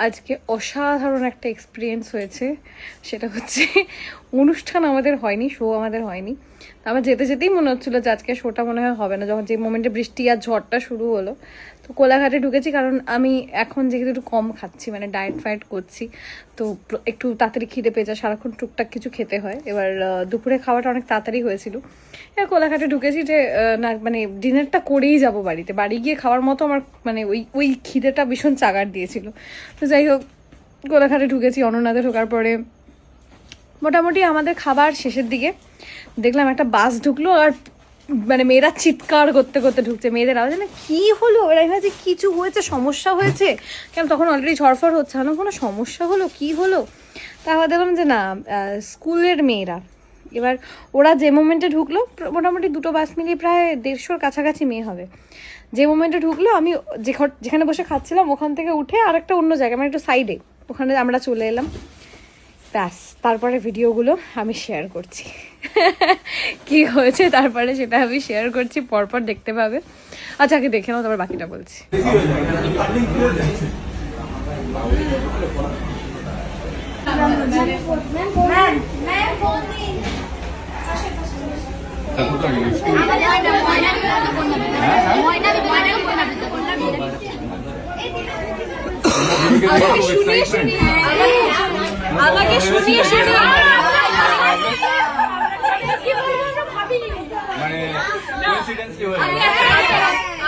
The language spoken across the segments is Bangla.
আজকে অসাধারণ একটা এক্সপিরিয়েন্স হয়েছে। সেটা হচ্ছে অনুষ্ঠান আমাদের হয়নি, শো আমাদের হয়নি। আমার যেতে যেতেই মনে হচ্ছিলো যে আজকে শোটা মনে হয় হবে না, যখন যে মোমেন্টে বৃষ্টি আর ঝড়টা শুরু হলো। তো কোলাঘাটে ঢুকেছি, কারণ আমি এখন যেহেতু একটু কম খাচ্ছি, মানে ডায়েট ফায়েট করছি, তো একটু তাড়াতাড়ি খিদে পেয়ে যায়, সারাক্ষণ টুকটাক কিছু খেতে হয়। এবার দুপুরে খাওয়াটা অনেক তাড়াতাড়ি হয়েছিল। এবার কোলাঘাটে ঢুকেছি যে না মানে ডিনারটা করেই যাব বাড়িতে, বাড়ি গিয়ে খাওয়ার মতো আমার মানে ওই খিদেটা ভীষণ চাগার দিয়েছিল। তো যাই হোক, কোলাঘাটে ঢুকেছি। অননাথে ঢোকার পরে মোটামুটি আমাদের খাবার শেষের দিকে দেখলাম একটা বাস ঢুকলো, আর মানে মেয়েরা চিৎকার করতে করতে ঢুকছে। মেয়েদের আওয়াজ না কী হলো, এরা ভাবছে কিছু হয়েছে, সমস্যা হয়েছে কেন, তখন অলরেডি ঝড়ফড় হচ্ছে, না কোনো সমস্যা হলো, কি হলো। তারপর দেখলাম যে না, স্কুলের মেয়েরা। এবার ওরা যে মোমেন্টে ঢুকলো, মোটামুটি দুটো বাস মিলিয়ে প্রায় 150-র কাছাকাছি মেয়ে হবে। যে মোমেন্টে ঢুকলো, আমি যেখানে বসে খাচ্ছিলাম ওখান থেকে উঠে আর একটা অন্য জায়গায়, মানে একটু সাইডে, ওখানে আমরা চলে এলাম। ব্যাস, তারপরে ভিডিওগুলো আমি শেয়ার করছি। কি হয়েছে তারপরে সেটা আমি শেয়ার করছি, পরপর দেখতে পাবে। আচ্ছা, আগে দেখে নাও, তারপর বাকিটা বলছি। আমাকে শুনিয়ে শুনিয়ে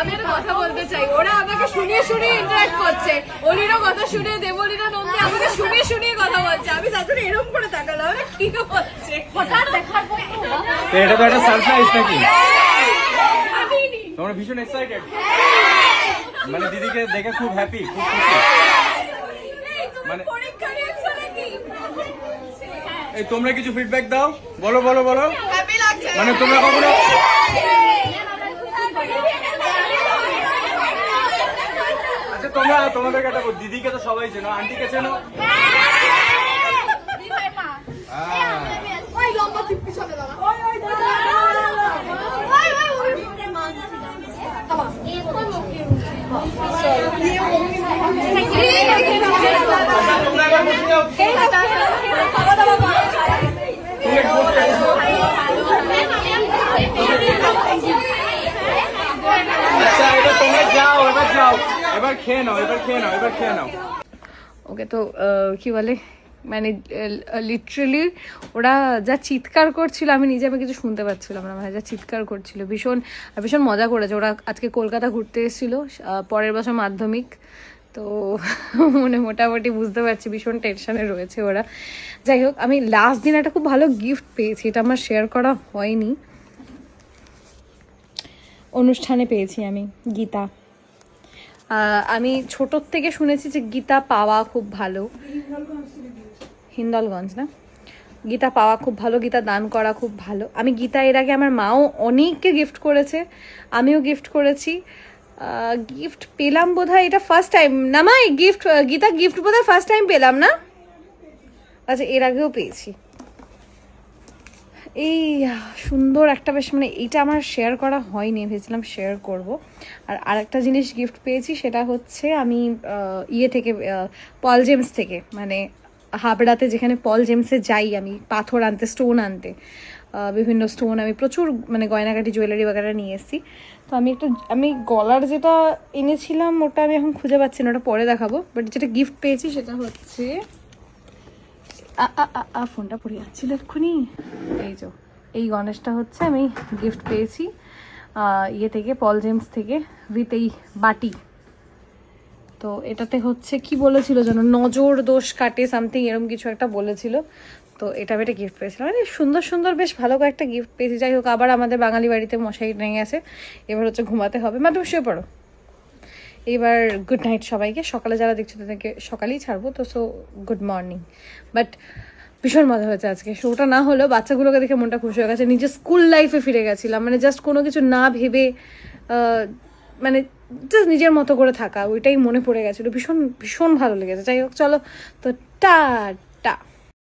আমি একটা কথা বলতে চাই, ওরা আমাকে শুনিয়ে শুনিয়ে ইন্টারঅ্যাক্ট করছে। অলিরও কথা শুনে, দেবলীরা নন্দী আমাকে শুনিয়ে শুনিয়ে কথা বলছে। আমি তারপরে এরকম করে তাকালাম, কি বলছে হঠাৎ দেখার পর। এটা তো একটা সারপ্রাইজ নাকি? তোমরা ভীষণ এক্সাইটেড, মানে দিদিকে দেখে খুব হ্যাপি, খুব খুশি। মানে এই তোমরা কিছু ফিডব্যাক দাও, বলো বলো বলো। মানে তোমরা কখনো আচ্ছা তোমরা তোমাদের একটা দিদিকে তো সবাই চেনো, আন্টিকে চেনো? এবার খেয়ে নাও, এবার খেয়ে নাও, এবার খেয়ে নাও। ওকে, তো কি বলে, মানে লিটারালি ওরা যা চিৎকার করছিল, আমি নিজে আমি কিছু শুনতে পাচ্ছিলাম না, মানে যা চিৎকার করছিল, ভীষণ ভীষণ মজা করেছে। ওরা আজকে কলকাতা ঘুরতে এসেছিলো, পরের বছর মাধ্যমিক, তো মানে মোটামুটি বুঝতে পারছি ভীষণ টেনশনে রয়েছে ওরা। যাই হোক, আমি লাস্ট দিন একটা খুব ভালো গিফট পেয়েছি, এটা আমার শেয়ার করা হয়নি। অনুষ্ঠানে পেয়েছি আমি গীতা। আমি ছোটোর থেকে শুনেছি যে গীতা পাওয়া খুব ভালো, হিন্দলগঞ্জ না, গীতা পাওয়া খুব ভালো, গীতা দান করা খুব ভালো। আমি গীতা এর আগে আমার মাও অনেককে গিফট করেছে, আমিও গিফট করেছি। গিফট পেলাম বোধহয় এটা ফার্স্ট টাইম না মা, এই গিফট গীতা গিফট বোধহয় ফার্স্ট টাইম পেলাম না? আচ্ছা, এর আগেও পেয়েছি। এই সুন্দর একটা বেশ, মানে এইটা আমার শেয়ার করা হয়নি, ভেবেছিলাম শেয়ার করব। আর আরেকটা জিনিস গিফট পেয়েছি, সেটা হচ্ছে আমি ইয়ে থেকে, পল জেমস থেকে, মানে হাবড়াতে যেখানে পল জেমসে যাই আমি পাথর আনতে, স্টোন আনতে, বিভিন্ন স্টোন আমি প্রচুর মানে গয়নাগাটি জুয়েলারি বাগারা নিয়ে এসেছি। তো আমি গলার যেটা এনেছিলাম ওটা আমি এখন খুঁজে পাচ্ছি না, ওটা পরে দেখাবো। বাট যেটা গিফট পেয়েছি সেটা হচ্ছে, ফোনটা পড়ে যাচ্ছিল এক্ষুনি, এই যে এই গণেশটা হচ্ছে আমি গিফট পেয়েছি ইয়ে থেকে, পল জেমস থেকে, উইথ এই বাটি। তো এটাতে হচ্ছে কি বলেছিল যেন, নজর দোষ কাটে সামথিং এরকম কিছু একটা বলেছিল। তো এটা আমি একটা গিফট পেয়েছিলাম, মানে সুন্দর সুন্দর বেশ ভালো কয়েকটা গিফট পেয়েছি। যাই হোক, আবার আমাদের বাঙালি বাড়িতে মশাই নেই আছে, এবার হচ্ছে ঘুমাতে হবে। তুমি শুয়ে পড়ো। এবার গুড নাইট সবাইকে। সকালে যারা দেখছো তাদেরকে সকালেই ছাড়বো, তো সো গুড মর্নিং। বাট ভীষণ মজা হয়েছে আজকে। শোটা না হলেও বাচ্চাগুলোকে দেখে মনটা খুশি হয়ে গেছে, নিজের স্কুল লাইফে ফিরে গেছিলাম। মানে জাস্ট কোনো কিছু না ভেবে, মানে জাস্ট নিজের মতো করে থাকা, ওইটাই মনে পড়ে গেছিলো, ভীষণ ভীষণ ভালো লেগেছে। যাই হোক, চলো তো, টাটা।